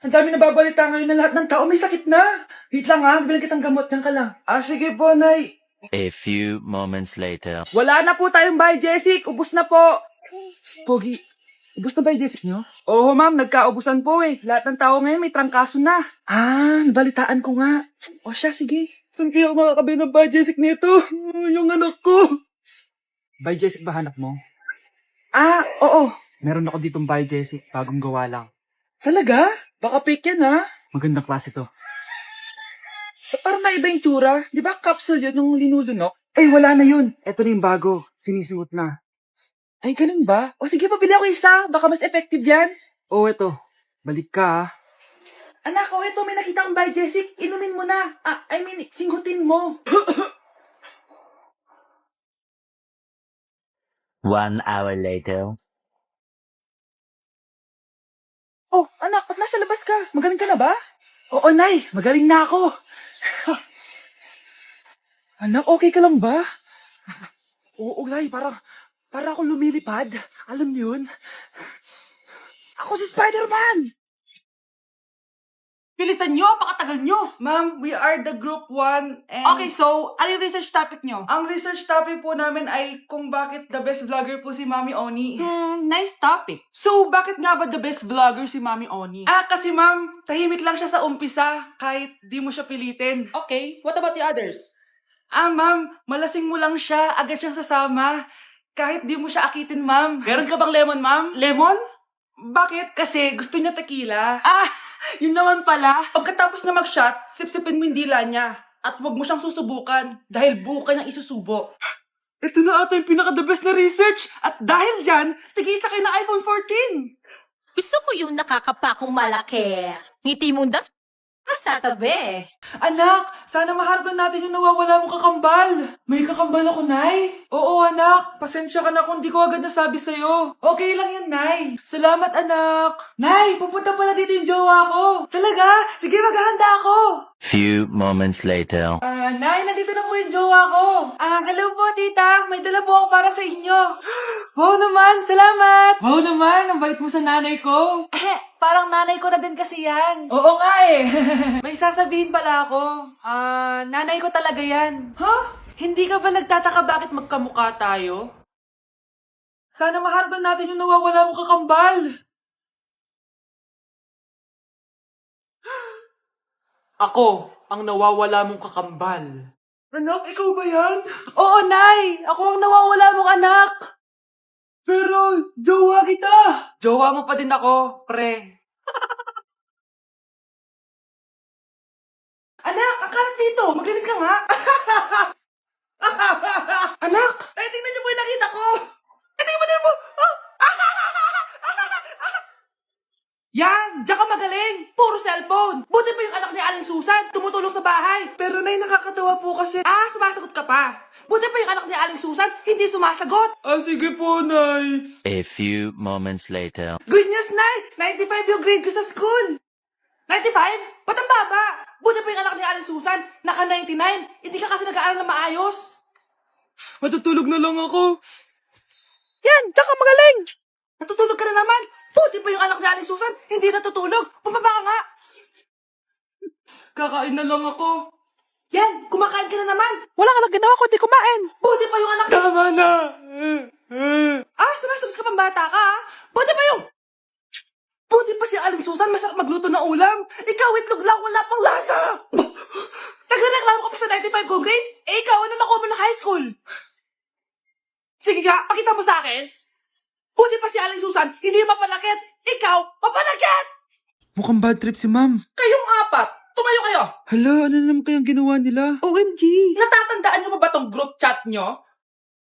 Ang dami nababalita ngayon na lahat ng tao may sakit na. Wait lang ha, bibilang kitang gamot. Diyan ka lang. Sige po, Nay. A few moments later. Wala na po tayong Bay Jessic. Ubus na po. Pogi, ubus na Bay Jessic nyo? Oo, ma'am. Nagkaubusan po eh. Lahat ng tao ngayon may trangkaso na. Nabalitaan ko nga. O siya, sige. Saan kaya ako makakabili ng Bay Jessic nito? Yung anak ko. Bay Jessic ba hanap mo? Oo. Meron ako ditong Bay Jessic. Bagong gawa lang. Talaga? Baka fake yan ha? Magandang klase to. Parang naiba yung tsura. Di ba capsule yun yung linulunok? Wala na yun. Eto na yung bago. Sinisuot na. Ay, ganun ba? O sige, pabili ako isa. Baka mas effective yan. Eto. Balik ka ha. Anak, eto. May nakita akong Bay Jessic. Inumin mo na. Singhutin mo. 1 hour later. Anak, ba't nasa labas ka? Magaling ka na ba? Oo, Nay. Magaling na ako. Anak, okay ka lang ba? Oo, Nay. Para ako lumilipad. Alam niyo yun? Ako si Spider-Man! Bilisan nyo, pakatagal nyo. Ma'am, we are the group 1 and... Okay, so, ano yung research topic nyo? Ang research topic po namin ay kung bakit the best vlogger po si Mami Oni. Nice topic. So, bakit nga ba the best vlogger si Mami Oni? Kasi ma'am, tahimik lang siya sa umpisa kahit di mo siya pilitin. Okay, what about the others? Ma'am, malasing mo lang siya, agad siyang sasama. Kahit di mo siya akitin, ma'am. Meron ka bang lemon, ma'am? Lemon? Bakit? Kasi gusto niya tequila. Yun naman pala. Pagkatapos na mag-shot, sipsipin mo yung dila niya. At huwag mo siyang susubukan dahil buka niyang isusubo. Ito na ata yung pinaka-the best na research. At dahil dyan, tigisa kayo ng iPhone 14. Gusto ko yung nakakapakong malaki. Ngiti mo das sa tabi. Anak, sana maharap lang natin yung nawawala mong kakambal. May kakambal ako, Nay. Oo, anak. Pasensya ka na kung di ko agad nasabi sa'yo. Okay lang yun, Nay. Salamat, anak. Nay, pupunta pala dito yung jowa ko. Talaga? Sige, maghahanda ako. Few moments later. Nay, nandito na po yung jowa ko. Hello po, tita. May dala po ako para sa inyo. Wow naman, salamat. Wow naman, ang bait mo sa nanay ko. Parang nanay ko na din kasi yan. Oo nga eh. May sasabihin pala ako. Nanay ko talaga yan. Hindi ka ba nagtataka bakit magkamukha tayo? Sana maharap natin yung nawawala mong kakambal. Ako, ang nawawala mong kakambal. Anak, ikaw ba yan? Oo, Nay! Ako ang nawawala mong anak! Pero, jowa kita! Jowa mo pa din ako, pre. Anak, ang kalat dito! Maglinis ka nga! Anak! Tingnan niyo po yung nakita ko! Tingnan mo! Yan! Diyan ka magaling! Puro cellphone! Buti pa yung anak ni Aling Susan, tumutulong sa bahay. Pero Nay, nakakatawa po kasi... sumasagot ka pa. Buti pa yung anak ni Aling Susan, hindi sumasagot. Sige po, Nay. A few moments later. Good news, Nay! 95 yung grade ko sa school. 95? Ba't ang baba? Buti pa yung anak ni Aling Susan, naka 99. Hindi ka kasi nag-aaral na maayos. Matutulog na lang ako. Yan! Diyan ka magaling! Natutulog ka na naman! Buti pa yung anak ni Aling Susan, hindi natutulog. Bumaba ka nga. Kakain na lang ako. Yan, kumakain ka na naman. Wala ka lang ginawa kundi kumain. Buti pa yung anak... Tama na. Sumasagot ka pang bata ka, ha? Buti pa yung... Buti pa si Aling Susan, masarap magluto ng ulam. Ikaw, itlog lang, wala pang lasa. Nagrereklamo ka pa sa 95 ko grades? Ikaw, ano nakuha mo ng high school? Sige nga, pakita mo sa akin. Buti pa si Aling Susan, hindi mapanakit. Ikaw, mapanakit! Mukhang bad trip si ma'am. Kayong apat, tumayo kayo. Hala, ano naman kayang ginawa nila? OMG! Natatandaan niyo pa ba tong group chat nyo?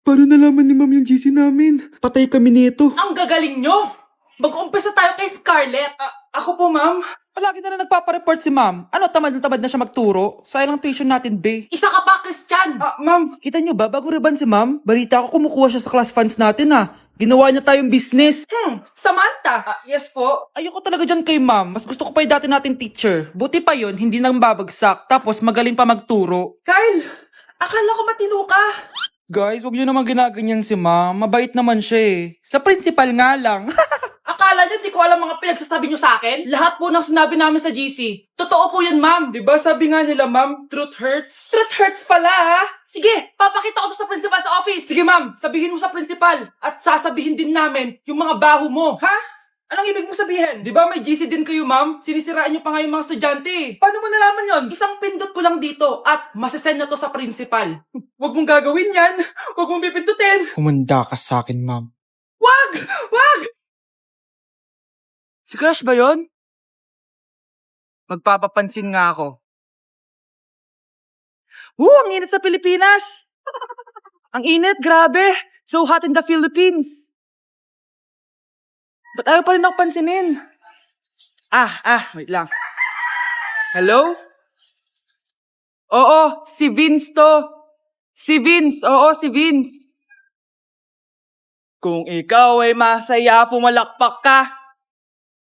Paano nalaman ni ma'am yung GC namin? Patay kami nito. Ang gagaling nyo! Mag-umpisa tayo kay Scarlett. Ako po, ma'am. Palagi na nagpapareport si ma'am. Tamad na siya magturo? Sayang tuition natin, be. Isa ka pa, Christian! Ma'am, kita niyo ba, bago riban si ma'am, balita ko kumukuha siya sa class funds natin, Ginawa niya tayong business. Samantha! Yes po. Ayoko talaga dyan kay ma'am. Mas gusto ko pa yung dati natin teacher. Buti pa yun, hindi nang babagsak. Tapos magaling pa magturo. Kyle! Akala ko matino ka. Guys, huwag niyo naman ginaganyan si ma'am. Mabait naman siya eh. Sa principal nga lang. Akala Akala niyo, di ko alam mga pinagsasabi niyo sa akin? Lahat po ng sinabi namin sa GC. Totoo po yan, ma'am. Diba sabi nga nila, ma'am, truth hurts? Truth hurts pala, ha? Sige, papakita ko to sa principal sa office. Sige, ma'am, sabihin mo sa principal. At sasabihin din namin yung mga baho mo. Ha? Anong ibig mo sabihin? Di ba may GC din kayo, ma'am? Sinisiraan niyo pa nga yung mga estudyante. Paano mo nalaman yon? Isang pindot ko lang dito at masasend na to sa principal. Huwag mong gagawin yan. Huwag mong pipindutin. Humanda ka sa akin, ma'am. Wag! Wag! Si Crush ba yon? Magpapapansin nga ako. Ang init sa Pilipinas! Ang init, grabe! So hot in the Philippines! Ba't ayaw pa rin ako pansinin? Wait lang. Hello? Oo, si Vince to. Si Vince, oo, si Vince. Kung ikaw ay masaya, pumalakpak ka.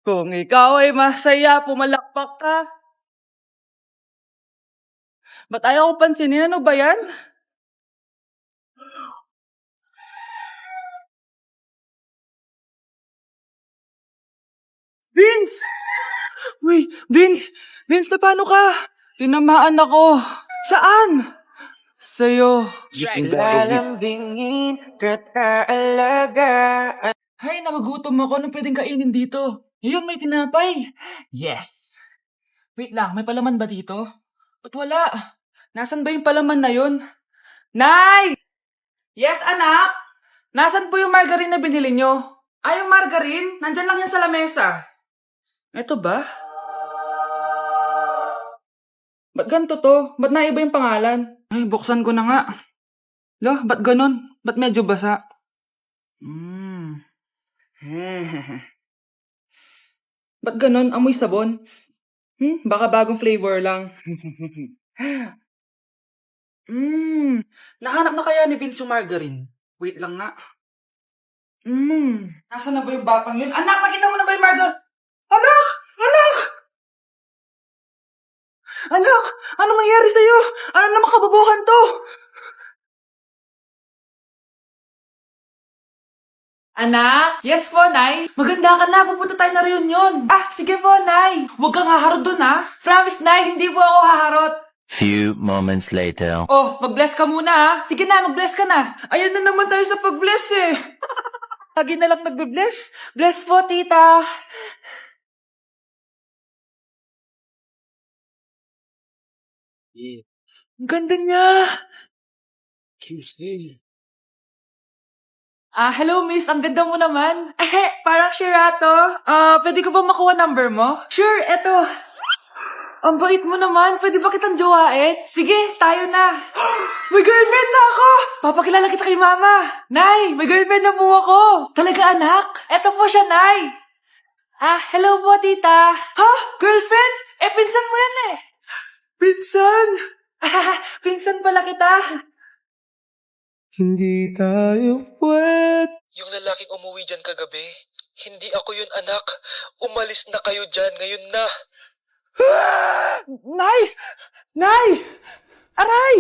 Kung ikaw ay masaya, pumalakpak ka. Ba't ayaw ko pansinin? Ano ba yan? Vince! Uy, Vince! Vince, na paano ka? Tinamaan ako. Saan? Sa'yo. Lalambingin ka't aalagaan. Hay, nagugutom ako. Anong pwedeng kainin dito? Yun, may tinapay. Yes. Wait lang, may palaman ba dito? Ba't wala? Nasaan ba yung palaman na yun? Nay! Yes, anak? Nasaan po yung margarine na binili nyo? Yung margarine? Nandyan lang yan sa lamesa. Eto ba? Ba't ganito to? Ba't naiba yung pangalan? Ay, buksan ko na nga. Lo, ba't ganun? Ba't medyo basa? Ba't ganun? Amoy sabon? Baka bagong flavor lang. Nahanap na kaya ni Vince yung margarine? Wait lang nga. Nasaan na ba yung batang yun? Anak, makita mo na ba yung margarine? Anak! Anak! Anak! Anong nangyari sa'yo? Ano naman kababuhan to? Anak? Yes po, Nay. Maganda ka na. Pupunta tayo na reunion. Sige po, Nay. Huwag kang haharot dun, ha? Promise, Nay. Hindi po ako haharot. Few moments later. Oh, mag-bless ka muna, ha? Sige na, mag-bless ka na. Ayan na naman tayo sa pag-bless, eh. Lagi na lang nagbe-bless. Bless po, tita. Ang ganda niya. Hello miss, ang ganda mo naman. Parang Shirato. Pwede ko ba makuha number mo? Sure, eto. Ang bait mo naman, pwede ba kitang jowain? Sige, tayo na. May girlfriend na ako! Papakilala kita kay mama. Nay, may girlfriend na po ako. Talaga anak? Eto po siya, Nay. Hello po, tita. Ha? Girlfriend? Pinsan mo yan eh. Pinsan? Pinsan pala kita. Hindi tayo pwede. Yung lalaking umuwi dyan kagabi, hindi ako yun anak. Umalis na kayo dyan ngayon na. Nay! Nay! Aray!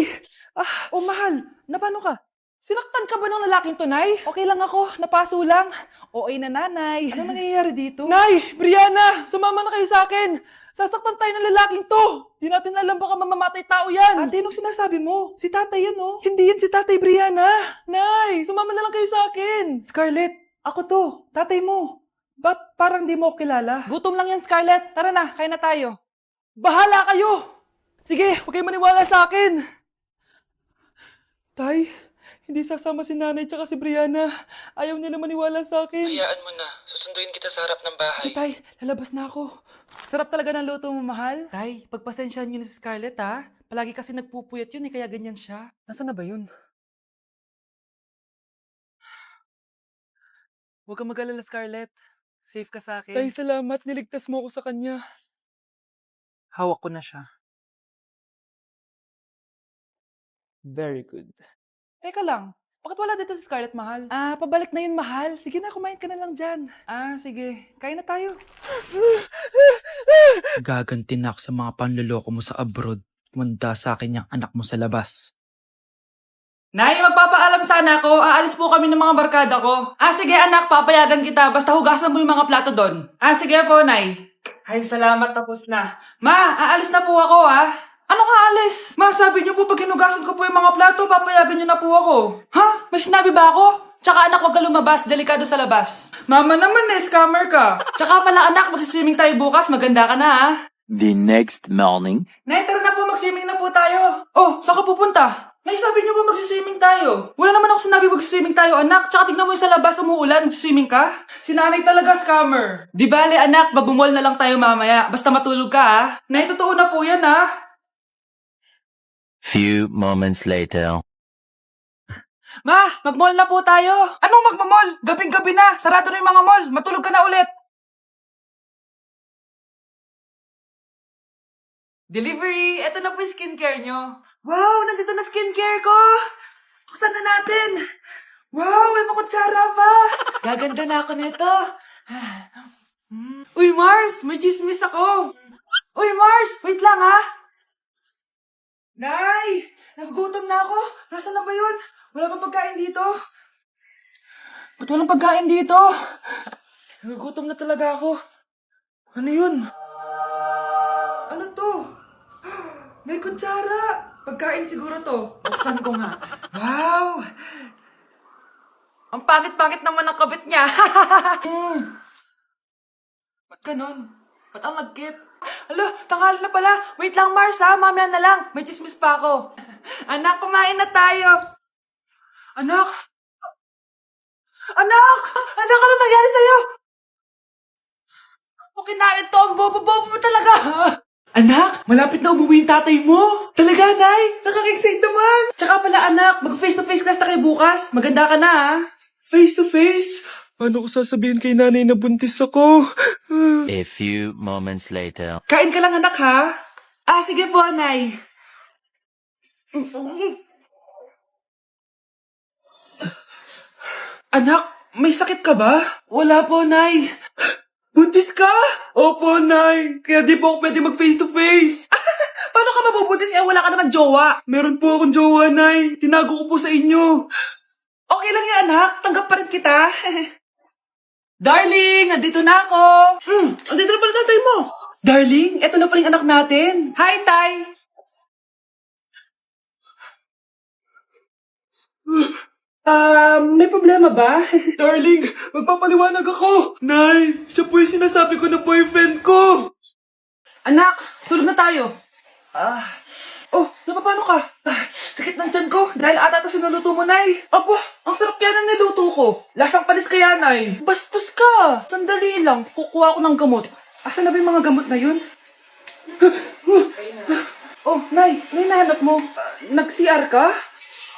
Mahal. Napano ka? Sinaktan ka ba ng lalaking to, Nay? Okay lang ako. Napaso lang. Okay na, nanay. Ano nangyayari dito? Nay! Brianna! Sumama na kayo sa akin! Sasaktan tayo ng lalaking to! Di natin alam baka mamamatay tao yan! Ate, anong sinasabi mo? Si tatay yan, oh. Hindi yan si tatay, Brianna! Nay! Sumama na lang kayo sa akin! Scarlett, ako to. Tatay mo. Ba't parang di mo ako kilala? Gutom lang yan, Scarlett. Tara na, kain na tayo. Bahala kayo! Sige, huwag kayo maniwala sa akin! Tay, hindi sasama si nanay tsaka si Brianna. Ayaw nila maniwala sa akin. Hayaan mo na. Susunduin kita sa harap ng bahay. Sige, Tay, lalabas na ako. Sarap talaga ng luto mo, mahal. Tay, pagpasensyahan niyo na si Scarlett, ha? Palagi kasi nagpupuyat yun, kaya ganyan siya. Nasaan na ba yun? Huwag kang mag-alala, Scarlett. Safe ka sa akin. Tay, salamat. Niligtas mo ako sa kanya. Hawak ko na siya. Very good. Teka lang. Bakit wala dito si Scarlett, mahal? Pabalik na yun, mahal. Sige na, kumain ka na lang dyan. Sige. Kain na tayo. Gaganti na ako sa mga panloloko mo sa abroad. Manda sa akin yung anak mo sa labas. Nay, magpapaalam sana ako. Aalis po kami ng mga barkada ko. Sige anak, papayagan kita. Basta hugasan mo yung mga plato doon. Sige po, Nay. Ay, salamat. Tapos na. Ma, aalis na po ako, Anong aalis? Ma, sabi niyo po pag hinugasan ko po yung mga plato, papayagan niyo na po ako. Ha? May sinabi ba ako? Tsaka anak, huwag ka lumabas. Delikado sa labas. Mama naman scammer ka. Tsaka pala anak, magsiswimming tayo bukas. Maganda ka na, The next morning. Nay, tara na po, mag-swimming na po tayo. Oh, saan ka pupunta? Nay, sabi niyo po mag-swimming tayo. Wala naman ako sinabi mag-swimming tayo, anak. Tsaka tignan mo yung sa labas, umuulan, mag-swimming ka. Si nanay talaga scammer. Di bale, anak, magbumol na lang tayo mamaya. Basta matulog ka, Nay, totoo na po yan, Few moments later. Ma, mag-mall na po tayo. Anong magmamall? Gabing-gabi na. Sarado na yung mga mall. Matulog ka na ulit. Delivery! Ito na po yung skincare nyo. Wow! Nandito na skincare ko! Buksan na natin! Wow! May makutsara pa! Gaganda na ako nito. Uy, Mars! May chismis ako! Uy, Mars! Wait lang, Nay! Nagugutom na ako! Nasaan na ba yun? Wala bang pagkain dito? Ba't walang pagkain dito? Nagugutom na talaga ako. Ano yun? Ano to? May kutsara! Pagkain siguro to. Buksan ko nga. Wow! Ang pangit-pangit naman ang kabit niya. Ba't ganon? Ba't ang lagkit? Alo, tanghali na pala. Wait lang, Mars, mamaya na lang. May chismis pa ako. Anak, kumain na tayo. Anak! Anak! Anak, ano nangyari sa'yo? Kung kinain to, ang bobo-bobo mo talaga. Anak, malapit na umuwi yung tatay mo. Talaga, Nay? Nakaka-excite naman. Tsaka pala, anak, mag-face-to-face class na kayo bukas. Maganda ka na, Face-to-face? Paano ko sasabihin kay nanay na buntis ako? A few moments later. Kain ka lang, anak, ha? Sige po, Nay. Anak, may sakit ka ba? Wala po, Nay. Buntis ka? Opo, Nay. Kaya di po ako pwede mag-face-to-face. Paano ka mabubuntis? Wala ka naman jowa. Meron po akong jowa, Nay. Tinago ko po sa inyo. Okay lang yan, anak. Tanggap pa rin kita. Darling, andito na ako. Andito na pala tatay mo. Darling, eto na pala yung anak natin. Hi, Tay. May problema ba? Darling, magpapaliwanag ako. Nay, siya po yung sinasabi ko na boyfriend ko. Anak, tulog na tayo. Oh, napapano ka? Sakit ng tiyan ko dahil ata ito sinuluto mo, Nay. Apo, ang sarap kaya ng niluto ko. Lasang panis kaya, Nay. Bastos ka. Sandali lang, kukuha ko ng gamot. Asan na ba yung mga gamot na yun? Oh, Nay, ano yung nahanap mo? Nag-CR ka?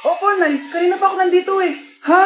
Opo, Nay. Kanina pa ako nandito eh. Ha?